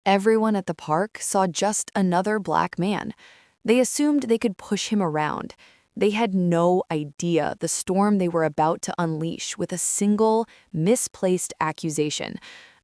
Everyone at the park saw just another black man. They assumed they could push him around. They had no idea the storm they were about to unleash with a single, misplaced accusation.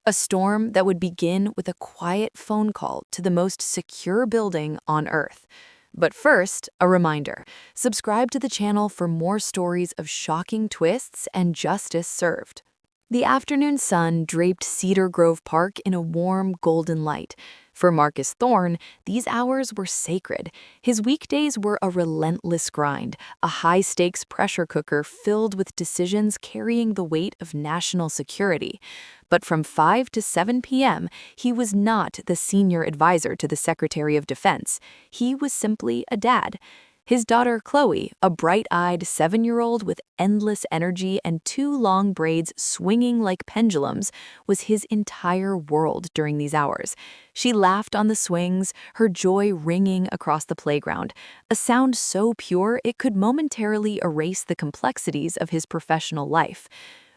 A storm that would begin with a quiet phone call to the most secure building on Earth. But first, a reminder, subscribe to the channel for more stories of shocking twists and justice served. The afternoon sun draped Cedar Grove Park in a warm, golden light. For Marcus Thorne, these hours were sacred. His weekdays were a relentless grind, a high-stakes pressure cooker filled with decisions carrying the weight of national security. But from 5 to 7 p.m., he was not the senior advisor to the Secretary of Defense. He was simply a dad. His daughter, Chloe, a bright-eyed 7-year-old with endless energy and 2 long braids swinging like pendulums, was his entire world during these hours. She laughed on the swings, her joy ringing across the playground, a sound so pure it could momentarily erase the complexities of his professional life.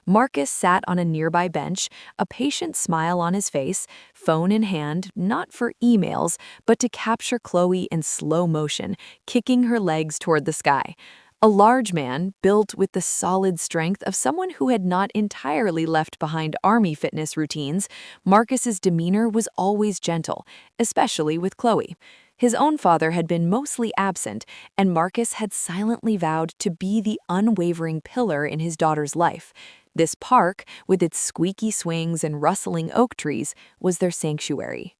Marcus sat on a nearby bench, a patient smile on his face, phone in hand, not for emails, but to capture Chloe in slow motion, kicking her legs toward the sky. A large man, built with the solid strength of someone who had not entirely left behind army fitness routines, Marcus's demeanor was always gentle, especially with Chloe. His own father had been mostly absent, and Marcus had silently vowed to be the unwavering pillar in his daughter's life. This park, with its squeaky swings and rustling oak trees, was their sanctuary.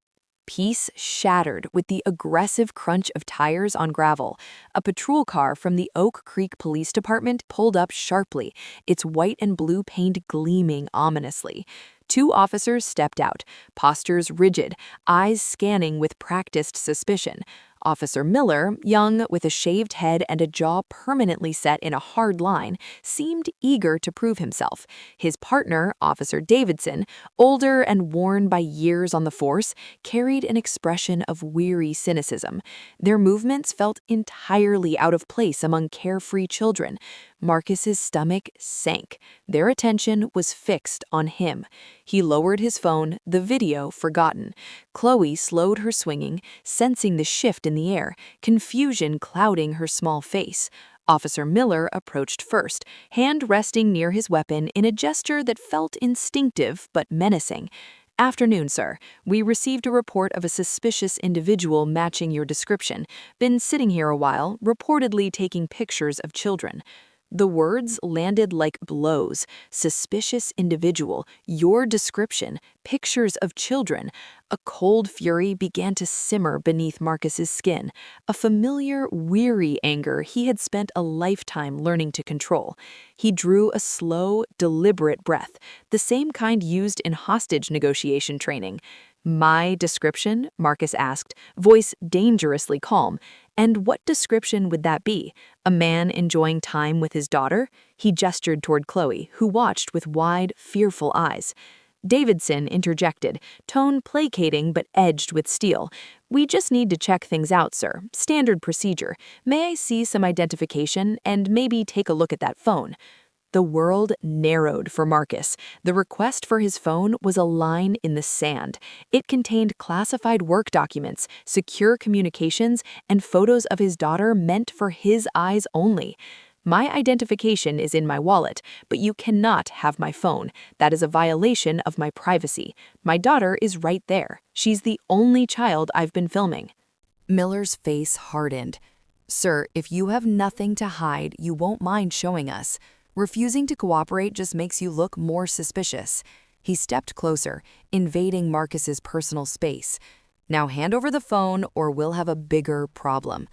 Peace shattered with the aggressive crunch of tires on gravel. A patrol car from the Oak Creek Police Department pulled up sharply, its white and blue paint gleaming ominously. 2 officers stepped out, postures rigid, eyes scanning with practiced suspicion. Officer Miller, young, with a shaved head and a jaw permanently set in a hard line, seemed eager to prove himself. His partner, Officer Davidson, older and worn by years on the force, carried an expression of weary cynicism. Their movements felt entirely out of place among carefree children. Marcus's stomach sank. Their attention was fixed on him. He lowered his phone, the video forgotten. Chloe slowed her swinging, sensing the shift in the air, confusion clouding her small face. Officer Miller approached first, hand resting near his weapon in a gesture that felt instinctive but menacing. "Afternoon, sir. We received a report of a suspicious individual matching your description. Been sitting here a while, reportedly taking pictures of children." The words landed like blows. Suspicious individual, your description, pictures of children. A cold fury began to simmer beneath Marcus's skin, a familiar, weary anger he had spent a lifetime learning to control. He drew a slow, deliberate breath, the same kind used in hostage negotiation training. "My description?" Marcus asked, voice dangerously calm. "And what description would that be? A man enjoying time with his daughter?" He gestured toward Chloe, who watched with wide, fearful eyes. Davidson interjected, tone placating but edged with steel. "We just need to check things out, sir. Standard procedure. May I see some identification and maybe take a look at that phone?" The world narrowed for Marcus. The request for his phone was a line in the sand. It contained classified work documents, secure communications, and photos of his daughter meant for his eyes only. "My identification is in my wallet, but you cannot have my phone. That is a violation of my privacy. My daughter is right there. She's the only child I've been filming." Miller's face hardened. "Sir, if you have nothing to hide, you won't mind showing us. Refusing to cooperate just makes you look more suspicious." He stepped closer, invading Marcus's personal space. "Now hand over the phone or we'll have a bigger problem."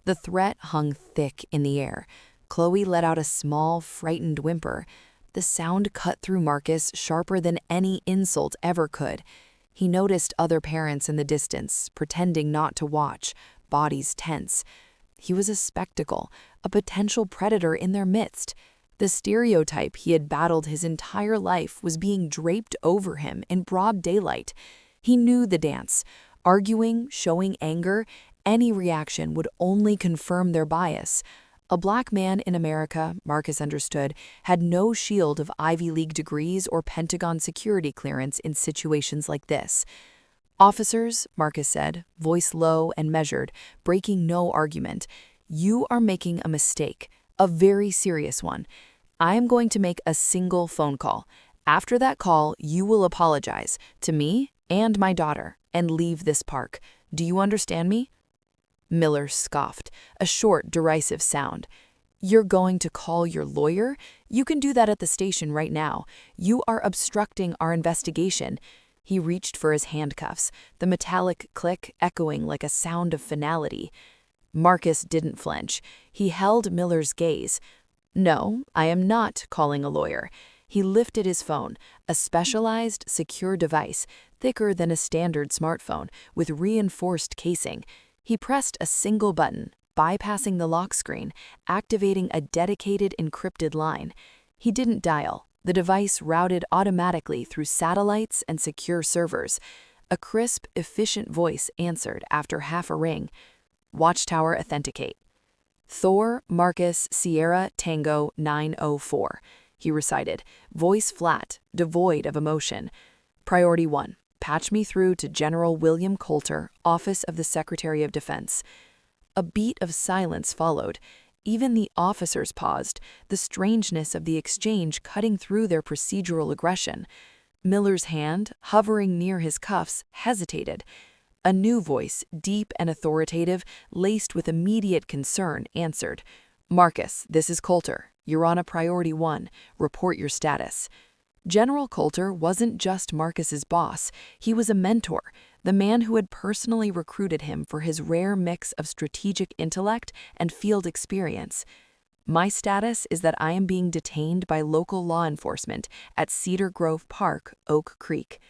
The threat hung thick in the air. Chloe let out a small, frightened whimper. The sound cut through Marcus sharper than any insult ever could. He noticed other parents in the distance, pretending not to watch, bodies tense. He was a spectacle, a potential predator in their midst. The stereotype he had battled his entire life was being draped over him in broad daylight. He knew the dance. Arguing, showing anger, any reaction would only confirm their bias. A black man in America, Marcus understood, had no shield of Ivy League degrees or Pentagon security clearance in situations like this. Officers, Marcus said, voice low and measured, breaking no argument, you are making a mistake, a very serious one. I am going to make a single phone call. After that call, you will apologize to me and my daughter and leave this park. Do you understand me? Miller scoffed, a short, derisive sound. You're going to call your lawyer? You can do that at the station right now. You are obstructing our investigation. He reached for his handcuffs, the metallic click echoing like a sound of finality. Marcus didn't flinch. He held Miller's gaze. No, I am not calling a lawyer. He lifted his phone, a specialized, secure device, thicker than a standard smartphone, with reinforced casing. He pressed a single button, bypassing the lock screen, activating a dedicated encrypted line. He didn't dial. The device routed automatically through satellites and secure servers. A crisp, efficient voice answered after half a ring. Watchtower Authenticate. Thor, Marcus, Sierra, Tango, 904, he recited, voice flat, devoid of emotion. Priority 1. Patch me through to General William Coulter, Office of the Secretary of Defense. A beat of silence followed. Even the officers paused, the strangeness of the exchange cutting through their procedural aggression. Miller's hand, hovering near his cuffs, hesitated. A new voice, deep and authoritative, laced with immediate concern, answered, Marcus, this is Coulter. You're on a priority 1. Report your status. General Coulter wasn't just Marcus's boss. He was a mentor, the man who had personally recruited him for his rare mix of strategic intellect and field experience. My status is that I am being detained by local law enforcement at Cedar Grove Park, Oak Creek.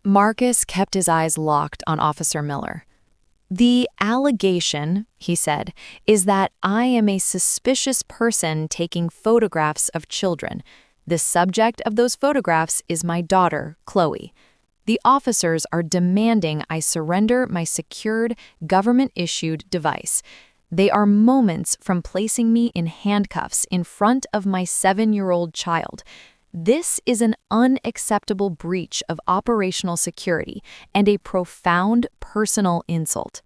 Marcus kept his eyes locked on Officer Miller. The allegation, he said, is that I am a suspicious person taking photographs of children. The subject of those photographs is my daughter, Chloe. The officers are demanding I surrender my secured, government-issued device. They are moments from placing me in handcuffs in front of my 7-year-old child. This is an unacceptable breach of operational security and a profound personal insult.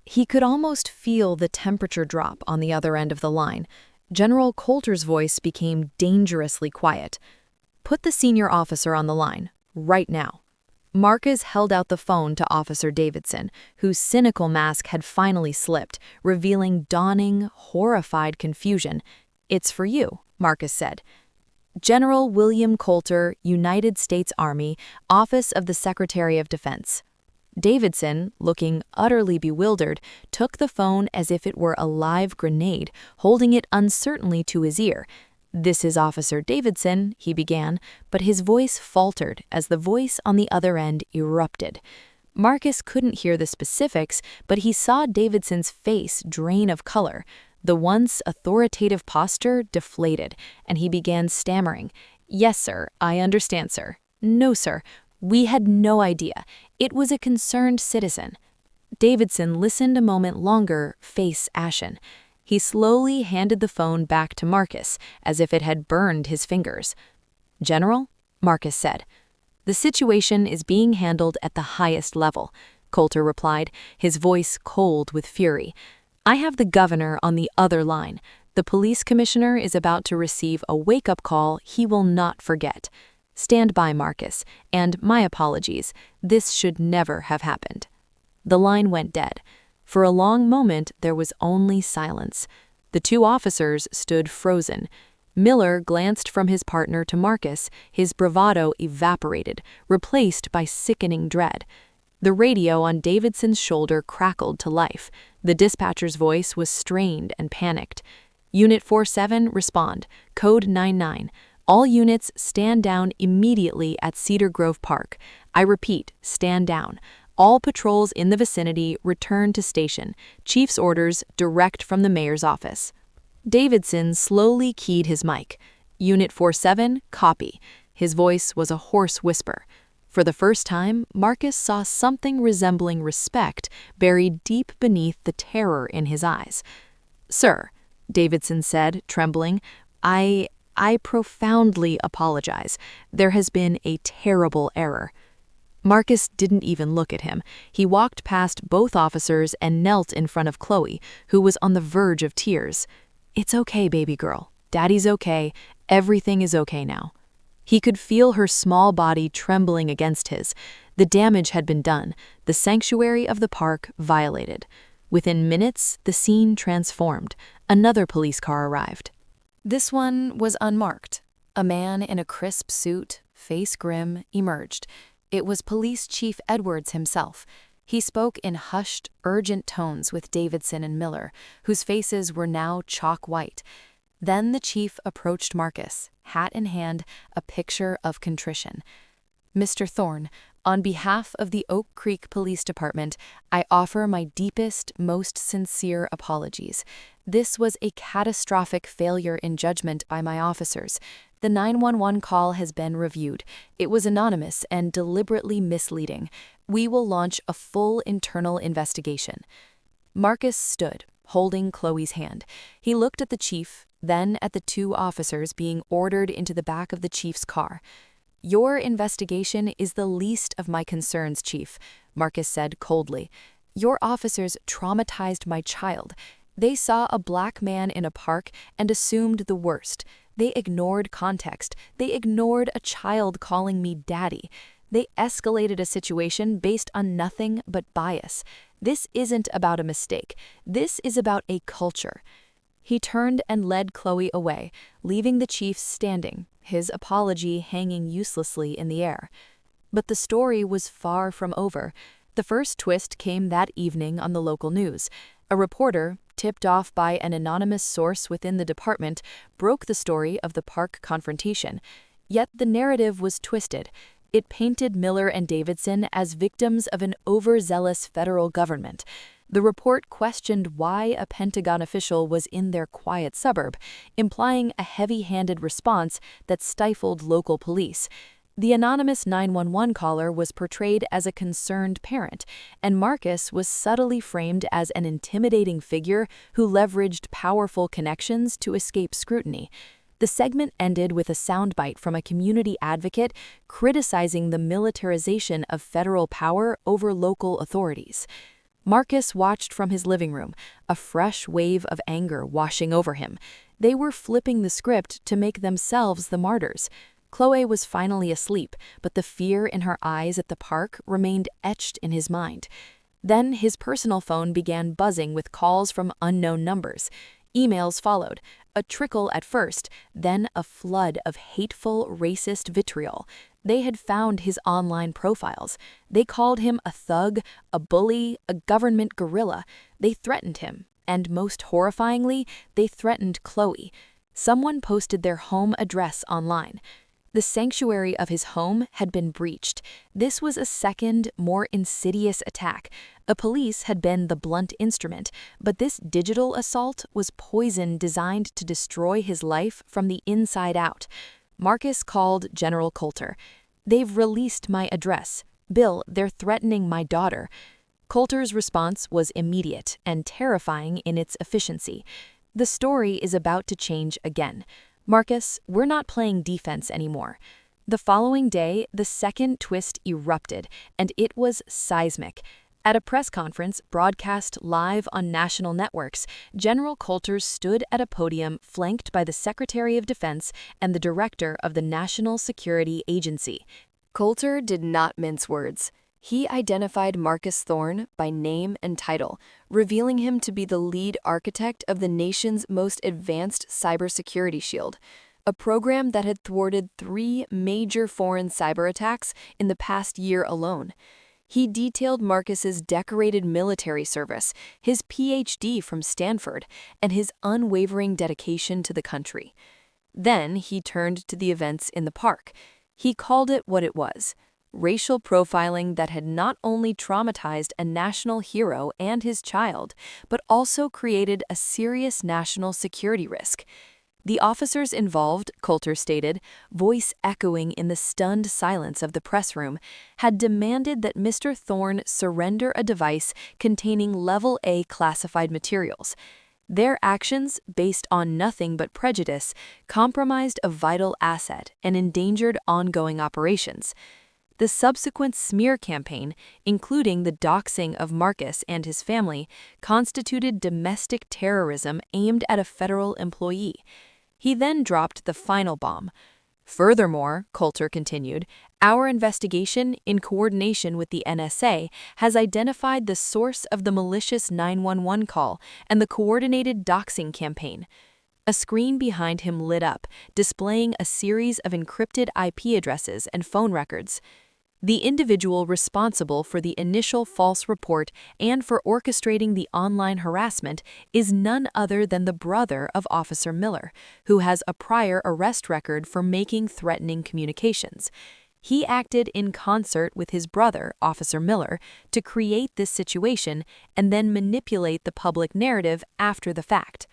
He could almost feel the temperature drop on the other end of the line. General Coulter's voice became dangerously quiet. Put the senior officer on the line, right now. Marcus held out the phone to Officer Davidson, whose cynical mask had finally slipped, revealing dawning, horrified confusion. It's for you, Marcus said. General William Coulter, United States Army, Office of the Secretary of Defense. Davidson, looking utterly bewildered, took the phone as if it were a live grenade, holding it uncertainly to his ear. This is Officer Davidson, he began, but his voice faltered as the voice on the other end erupted. Marcus couldn't hear the specifics, but he saw Davidson's face drain of color. The once authoritative posture deflated, and he began stammering. Yes, sir, I understand, sir. No, sir, we had no idea. It was a concerned citizen. Davidson listened a moment longer, face ashen. He slowly handed the phone back to Marcus, as if it had burned his fingers. General, Marcus said. The situation is being handled at the highest level, Coulter replied, his voice cold with fury. I have the governor on the other line. The police commissioner is about to receive a wake-up call he will not forget. Stand by, Marcus, and my apologies. This should never have happened. The line went dead. For a long moment, there was only silence. The two officers stood frozen. Miller glanced from his partner to Marcus, his bravado evaporated, replaced by sickening dread. The radio on Davidson's shoulder crackled to life. The dispatcher's voice was strained and panicked. Unit 47, respond. Code 99. All units stand down immediately at Cedar Grove Park. I repeat, stand down. All patrols in the vicinity return to station. Chief's orders direct from the mayor's office. Davidson slowly keyed his mic. Unit 47, copy. His voice was a hoarse whisper. For the first time, Marcus saw something resembling respect buried deep beneath the terror in his eyes. Sir, Davidson said, trembling, I profoundly apologize. There has been a terrible error. Marcus didn't even look at him. He walked past both officers and knelt in front of Chloe, who was on the verge of tears. "It's okay, baby girl. Daddy's okay. Everything is okay now." He could feel her small body trembling against his. The damage had been done, the sanctuary of the park violated. Within minutes, the scene transformed. Another police car arrived. This one was unmarked. A man in a crisp suit, face grim, emerged. It was Police Chief Edwards himself. He spoke in hushed, urgent tones with Davidson and Miller, whose faces were now chalk white. Then the chief approached Marcus, hat in hand, a picture of contrition. "Mr. Thorne, on behalf of the Oak Creek Police Department, I offer my deepest, most sincere apologies. This was a catastrophic failure in judgment by my officers. The 911 call has been reviewed. It was anonymous and deliberately misleading. We will launch a full internal investigation." Marcus stood, holding Chloe's hand. He looked at the chief, then at the two officers being ordered into the back of the chief's car. "Your investigation is the least of my concerns, Chief," Marcus said coldly. "Your officers traumatized my child. They saw a black man in a park and assumed the worst. They ignored context. They ignored a child calling me daddy. They escalated a situation based on nothing but bias. This isn't about a mistake. This is about a culture." He turned and led Chloe away, leaving the chief standing, his apology hanging uselessly in the air. But the story was far from over. The first twist came that evening on the local news. A reporter, tipped off by an anonymous source within the department, broke the story of the park confrontation. Yet the narrative was twisted. It painted Miller and Davidson as victims of an overzealous federal government. The report questioned why a Pentagon official was in their quiet suburb, implying a heavy-handed response that stifled local police. The anonymous 911 caller was portrayed as a concerned parent, and Marcus was subtly framed as an intimidating figure who leveraged powerful connections to escape scrutiny. The segment ended with a soundbite from a community advocate criticizing the militarization of federal power over local authorities. Marcus watched from his living room, a fresh wave of anger washing over him. They were flipping the script to make themselves the martyrs. Chloe was finally asleep, but the fear in her eyes at the park remained etched in his mind. Then his personal phone began buzzing with calls from unknown numbers. Emails followed, a trickle at first, then a flood of hateful, racist vitriol. They had found his online profiles. They called him a thug, a bully, a government guerrilla. They threatened him, and most horrifyingly, they threatened Chloe. Someone posted their home address online. The sanctuary of his home had been breached. This was a second, more insidious attack. A police had been the blunt instrument, but this digital assault was poison designed to destroy his life from the inside out. Marcus called General Coulter. "They've released my address. Bill, they're threatening my daughter." Coulter's response was immediate and terrifying in its efficiency. The story is about to change again. "Marcus, we're not playing defense anymore." The following day, the second twist erupted, and it was seismic. At a press conference broadcast live on national networks, General Coulter stood at a podium flanked by the Secretary of Defense and the Director of the National Security Agency. Coulter did not mince words. He identified Marcus Thorne by name and title, revealing him to be the lead architect of the nation's most advanced cybersecurity shield, a program that had thwarted 3 major foreign cyber attacks in the past year alone. He detailed Marcus's decorated military service, his PhD from Stanford, and his unwavering dedication to the country. Then he turned to the events in the park. He called it what it was: racial profiling that had not only traumatized a national hero and his child, but also created a serious national security risk. The officers involved, Coulter stated, voice echoing in the stunned silence of the press room, had demanded that Mr. Thorne surrender a device containing Level A classified materials. Their actions, based on nothing but prejudice, compromised a vital asset and endangered ongoing operations. The subsequent smear campaign, including the doxing of Marcus and his family, constituted domestic terrorism aimed at a federal employee. He then dropped the final bomb. Furthermore, Coulter continued, our investigation, in coordination with the NSA, has identified the source of the malicious 911 call and the coordinated doxing campaign. A screen behind him lit up, displaying a series of encrypted IP addresses and phone records. The individual responsible for the initial false report and for orchestrating the online harassment is none other than the brother of Officer Miller, who has a prior arrest record for making threatening communications. He acted in concert with his brother, Officer Miller, to create this situation and then manipulate the public narrative after the fact.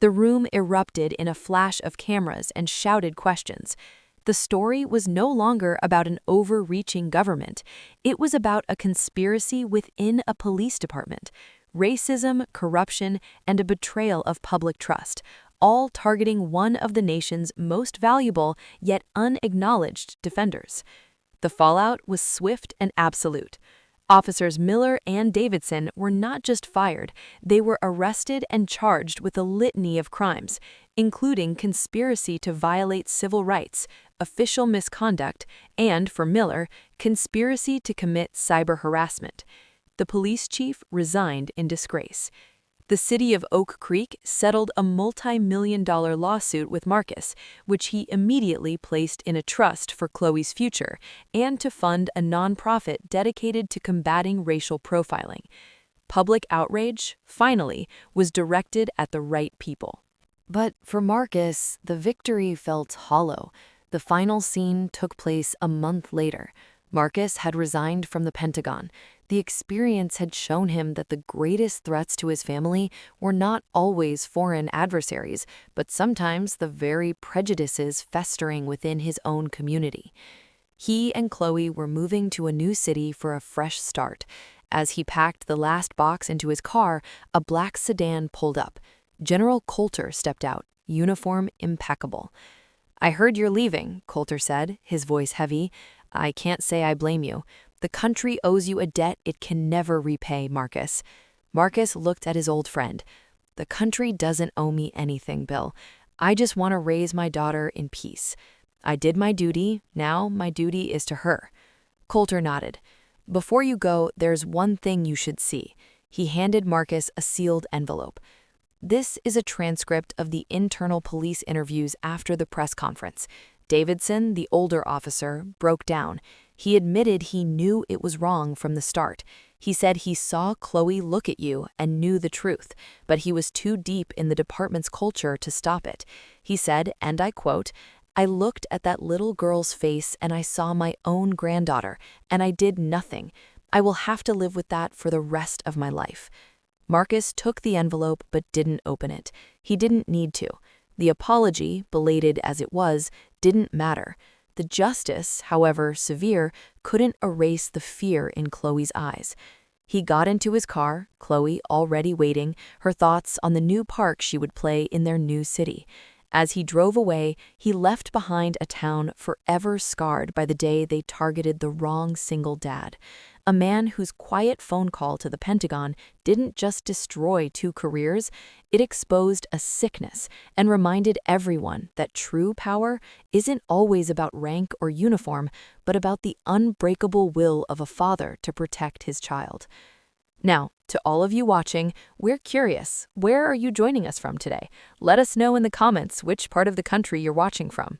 The room erupted in a flash of cameras and shouted questions. The story was no longer about an overreaching government. It was about a conspiracy within a police department, racism, corruption, and a betrayal of public trust, all targeting one of the nation's most valuable yet unacknowledged defenders. The fallout was swift and absolute. Officers Miller and Davidson were not just fired, they were arrested and charged with a litany of crimes, including conspiracy to violate civil rights, official misconduct, and, for Miller, conspiracy to commit cyber harassment. The police chief resigned in disgrace. The city of Oak Creek settled a multi-million-dollar lawsuit with Marcus, which he immediately placed in a trust for Chloe's future and to fund a nonprofit dedicated to combating racial profiling. Public outrage, finally, was directed at the right people. But for Marcus, the victory felt hollow. The final scene took place a month later. Marcus had resigned from the Pentagon. The experience had shown him that the greatest threats to his family were not always foreign adversaries, but sometimes the very prejudices festering within his own community. He and Chloe were moving to a new city for a fresh start. As he packed the last box into his car, a black sedan pulled up. General Coulter stepped out, uniform impeccable. "I heard you're leaving," Coulter said, his voice heavy. "I can't say I blame you. The country owes you a debt it can never repay, Marcus." Marcus looked at his old friend. "The country doesn't owe me anything, Bill. I just want to raise my daughter in peace. I did my duty, now my duty is to her." Coulter nodded. "Before you go, there's one thing you should see." He handed Marcus a sealed envelope. "This is a transcript of the internal police interviews after the press conference. Davidson, the older officer, broke down. He admitted he knew it was wrong from the start. He said he saw Chloe look at you and knew the truth, but he was too deep in the department's culture to stop it. He said, and I quote, "I looked at that little girl's face and I saw my own granddaughter, and I did nothing. I will have to live with that for the rest of my life." Marcus took the envelope but didn't open it. He didn't need to. The apology, belated as it was, didn't matter. The justice, however severe, couldn't erase the fear in Chloe's eyes. He got into his car, Chloe already waiting, her thoughts on the new park she would play in their new city. As he drove away, he left behind a town forever scarred by the day they targeted the wrong single dad. A man whose quiet phone call to the Pentagon didn't just destroy 2 careers, it exposed a sickness and reminded everyone that true power isn't always about rank or uniform, but about the unbreakable will of a father to protect his child. Now, to all of you watching, we're curious, where are you joining us from today? Let us know in the comments which part of the country you're watching from.